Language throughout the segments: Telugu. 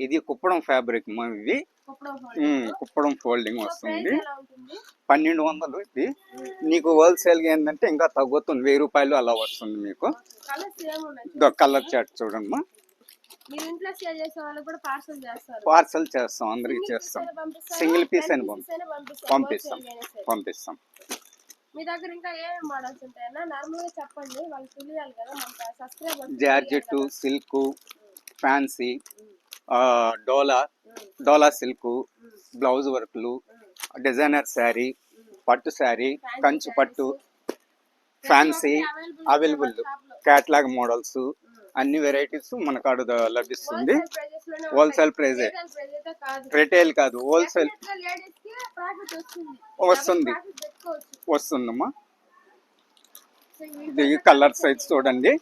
ఇది కుప్పడం ఫ్యాబ్రిక్ ఇది కుప్పడం ఫోల్డింగ్ వస్తుంది 1200 ఇది నీకు హోల్సేల్ గా ఏంటంటే ఇంకా తగ్గుతుంది 1000 రూపాయలు అలా వస్తుంది మీకు కలర్ చార్ట్ చూడమ్మా పార్సల్ చేస్తాం అందరికి చేస్తాం సింగిల్ పీస్ అని పంపిస్తాం మీ దగ్గర ఇంకా ఏమేం మోడల్స్ ఉంటాయన్నా నార్మల్ గా చెప్పండి వాళ్ళకి తెలియాలి కదా మన సబ్స్క్రైబర్స్ జార్జెట్ సిల్క్ ఫ్యాన్సీ డోలా సిల్క్ బ్లౌజ్ వర్క్లు డిజైనర్ శారీ పట్టు శారీ కంచి పట్టు ఫ్యాన్సీ అవైలబుల్ క్యాట్లాగ్ మోడల్స్ అన్ని వెరైటీస్ మన కాడ లభిస్తుంది హోల్సేల్ ప్రైజే రిటైల్ కాదు హోల్సేల్ వస్తుందమ్మా ఇది కలర్ సైజ్ చూడండి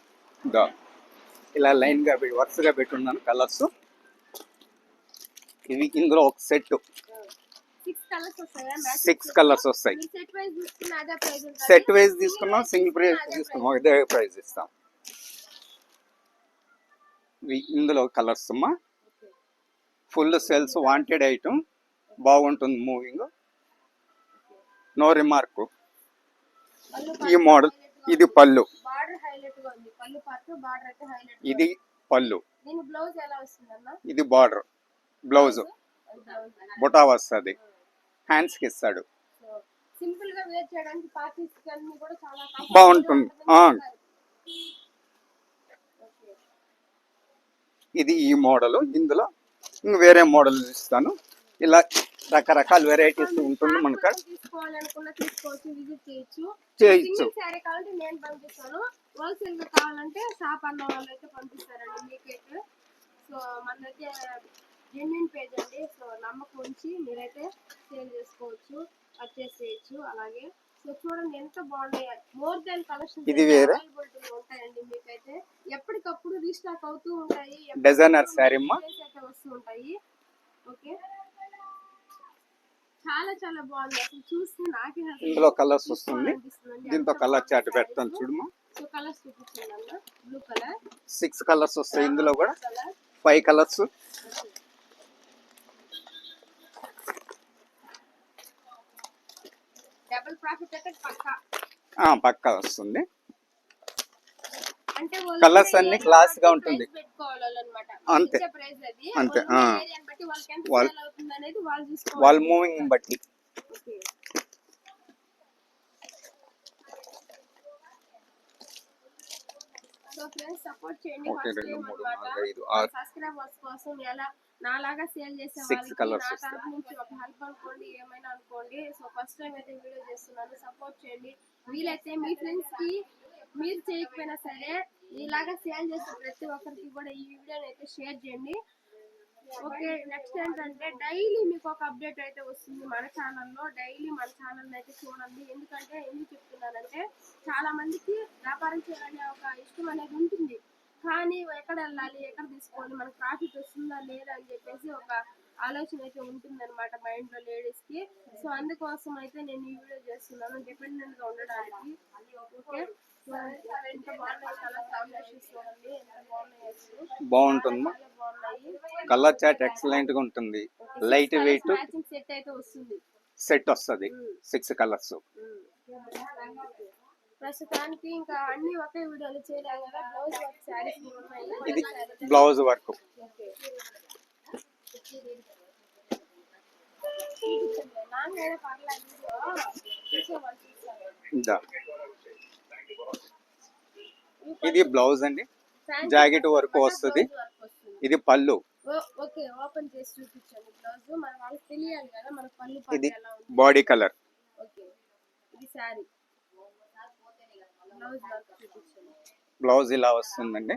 ఇలా లైన్ గా వరుసగా పెట్టున్నాను కలర్స్ ఇవి ఇందులో ఒక సెట్ 6 కలర్స్ వస్తాయి సెట్ వైజ్ తీసుకున్నాం సింగిల్ ప్రైస్ తీసుకున్నాం ఇదే ప్రైస్ ఇస్తాం ఇందులో కలర్స్ అమ్మా ఫుల్ సేల్స్ వాంటెడ్ ఐటమ్ బాగుంటుంది మూవింగ్ నో రిమార్క్ ఈ మోడల్ ఇది పళ్ళు ఇది పళ్ళు ఇది బార్డర్ బ్లౌజ్ బుటా వస్తుంది హ్యాండ్స్ కి ఇస్తాడు బాగుంటుంది ఇది ఈ మోడల్ ఇందులో వేరే మోడల్ ఇస్తాను ఇలా రకరకాల వెరైటీస్ ఉంటుంది మనకు చేయొచ్చు కావాలంటే షాప్ అన్న వాళ్ళు అయితే పంపిస్తారండి మీకైతే సో మనైతే జెన్యున్ పేజ్ అండి సో నమ్మకం ఉంచి మీరైతే సేల్ చేసుకోవచ్చు పర్చేస్ చేయొచ్చు అలాగే సో చూడండి ఎంత బాగున్నాయి మోర్ దాన్ కలెక్షన్ ఉంటాయండి మీకైతే ఎప్పటికప్పుడు రీస్టాక్ అవుతూ ఉంటాయి డిజైనర్ శారీ అయితే వస్తూ ఉంటాయి ఓకే చాలా చాలా బాగుంది అసలు చూస్తే నాకే ఇందులో కలర్స్ వస్తుంది దీంతో కలర్ చార్ట్ పెడతాను చూడమ్మా సో కలర్స్ చూపించండి అన్న బ్లూ కలర్ 6 కలర్స్ వస్తాయి ఇందులో కూడా 5 కలర్స్ డబుల్ ప్రాఫిట్ అయితే పక్కా వస్తుంది అంటే కలర్స్ అన్ని క్లాస్ గా ఉంటుంది అంతే అంతే వాళ్ళ మూవింగ్ బట్టి సో ఫ్రెండ్స్ సపోర్ట్ చేయండి సబ్స్క్రైబర్స్ కోసం ఎలా నాలాగా సేల్ చేసే వాళ్ళకి నా తరపు నుంచి ఒక హెల్ప్ అనుకోండి ఏమైనా అనుకోండి సో ఫస్ట్ టైం అయితే వీడియో చేస్తున్నాను సపోర్ట్ చేయండి వీలైతే మీ ఫ్రెండ్స్ కి మీరు చేయకపోయినా సరే ఇలాగా సేల్ చేసే ప్రతి ఒక్కరికి కూడా ఈ వీడియోని అయితే షేర్ చేయండి ఓకే నెక్స్ట్ ఏంటంటే డైలీ మీకు ఒక అప్డేట్ అయితే వస్తుంది మన ఛానల్లో డైలీ మన ఛానల్ అయితే చూడండి ఎందుకంటే ఎందుకు చెప్తున్నానంటే చాలా మందికి వ్యాపారం చేయాలనే ఒక ఇష్టం అనేది ఉంటుంది కానీ ఎక్కడ వెళ్ళాలి ఎక్కడ తీసుకోవాలి మనకు ప్రాఫిట్ వస్తుందా లేదా అని చెప్పేసి ఒక ఆలోచన అయితే ఉంటుంది అనమాట మైండ్ లో లేడీస్ కి సో అందుకోసం అయితే నేను ఈ వీడియో చేస్తున్నాను డిపెండెంట్ గా ఉండడానికి ఓకే బాగుంటుంది కలర్ చార్ట్ ఎక్సలెంట్ గా ఉంటుంది లైట్ వెయిట్ సెట్ అయితే వస్తుంది సెట్ వస్తుంది 6 కలర్స్ ప్రస్తుతానికి ఇంకా అన్ని ఒకే వీడియోలో చేయలేం కదా బ్లౌజ్ వర్క్ సారీస్ ఉన్నాయి ఇది బ్లౌజ్ వర్క్ ఇది బ్లౌజ్ అండి జాకెట్ వర్క్ వస్తుంది ఇది పళ్ళు ఓకే ఓపెన్ చేసి చూపించండి బ్లౌజ్ మన వాళ్ళకి తెలియాలి కదా మన పళ్ళు ఇది బాడీ కలర్ ఓకే ఇది సారీ బ్లౌజ్ వర్క్ చూపించండి బ్లౌజ్ ఇలా వస్తుందండి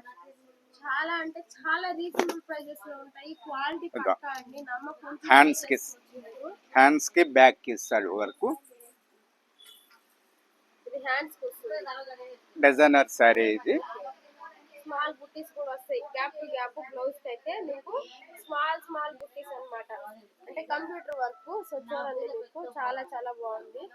చాలా అంటే చాలా రీజనబుల్ ప్రైజెస్ లో ఉంటాయి క్వాలిటీ పక్కా అండి నమ్మకం హ్యాండ్స్ కి బ్యాక్ కి ఇస్తాడు వరకు ఇది హ్యాండ్స్ కి డిజైనర్ సారీ ఇది స్మాల్ బుట్టీస్ కూడా వస్తాయి గ్యాప్ టు గ్యాప్ బ్లౌజ్ అయితే మీకు స్మాల్ బుట్టీస్ అన్నమాట అంటే కంప్యూటర్ వర్క్ సో చూడండి మీకు చాలా చాలా బాగుంది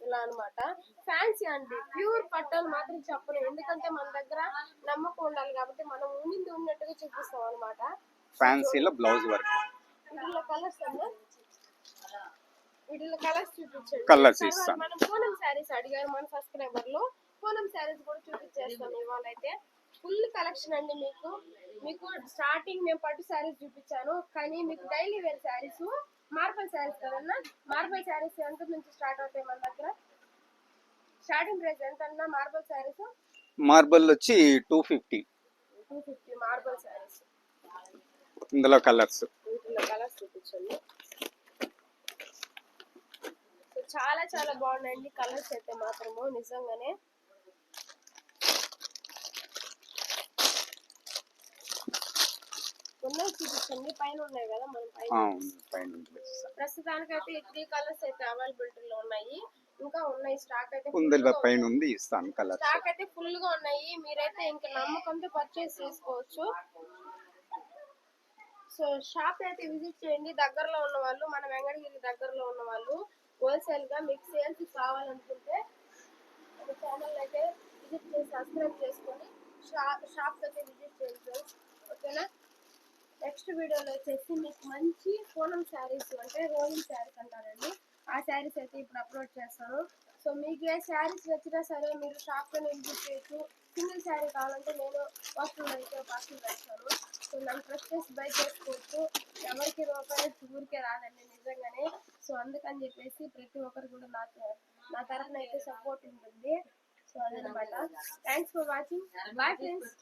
ఇలా అన్నమాట. ఫ్యాన్సీ అండి, ప్యూర్ పట్టు మాత్రం చెప్పను, ఎందుకంటే మన దగ్గర నమ్మకం ఉండాలి కాబట్టి మనం ఉన్నింది ఉన్నట్టుగా చూపిస్తాం అన్నమాట. ఫ్యాన్సీలో బ్లౌజ్ వర్క్. వీటిలో కలర్స్ అండి, వీటిలో కలర్స్ చూపించండి. కలర్స్ తర్వాత ఇస్తాను. మనం పూనం శారీస్ అడిగారు మన సబ్స్క్రైబర్లు, పూనం శారీస్ కూడా చూపించేస్తాను ఇవాళ అయితే. ఫుల్ కలెక్షన్ అండి. మీకు స్టార్టింగ్ నేను పట్టు శారీస్ చూపించాను, కానీ మీకు daily wear sarees, marble sarees కదన్నా, మార్బల్ శారీస్ ఎంత నుంచి స్టార్ట్ అవుతాయి మన దగ్గర? స్టార్టింగ్ ప్రైస్ ఎంత అన్నా మార్బల్ శారీస్? మార్బల్ వచ్చి 250. 250 మార్బల్ శారీస్. ఇందులో కలర్స్. వీటిలో కలర్స్ చూపించండి. సో చాలా చాలా బాగున్నాయండి కలర్స్ అయితే మాత్రము నిజంగానే. ఉన్నాయి చూపించండి, పైన ఉన్నాయి కదా మనం పైన. ప్రస్తుతానికైతే ఈ 3 కలర్స్ అయితే అవైలబిలిటీలో ఉన్నాయి. ఇంకా ఉన్నాయి, స్టాక్ అయితే ఇందులో పైన ఉంది, ఇస్తాను కలర్స్. స్టాక్ అయితే ఫుల్ గా ఉన్నాయి. మీరైతే ఇంకా నమ్మకంతో పర్చేస్ చేసుకోవచ్చు. సో షాప్ అయితే విజిట్ చేయండి. దగ్గరలో ఉన్న వాళ్ళు, మన వెంకటగిరి దగ్గరలో ఉన్న వాళ్ళు హోల్సేల్ గా మీకు సేల్స్ కావాలనుకుంటే మన ఛానల్ అయితే విజిట్ చేసి సబ్స్క్రైబ్ చేసుకొని షాప్ అయితే విజిట్ చేయండి ఫ్రెండ్స్. ఓకేనా? నెక్స్ట్ వీడియోలో వచ్చేసి మీకు మంచి పూనం శారీస్, అంటే రోలింగ్ శారీస్ అంటారండి, ఆ శారీస్ అయితే ఇప్పుడు అప్లోడ్ చేస్తాను. సో మీకు ఏ శారీస్ నచ్చినా సరే మీరు షాప్లోనే విజిట్ చేయొచ్చు. సింగిల్ శారీ కావాలంటే నేను పోస్టల్ అయితే పార్సల్ చేస్తాను. సో నన్ను ట్రస్ట్ చేసి బై చేసుకోవచ్చు. ఎవరికి రూపాయలు ఊరికే రాదండి నిజంగానే. సో అందుకని చెప్పేసి ప్రతి ఒక్కరు కూడా నా తరఫున అయితే సపోర్ట్ ఉంటుంది. సో అదనమాట. Thanks for watching. Bye friends.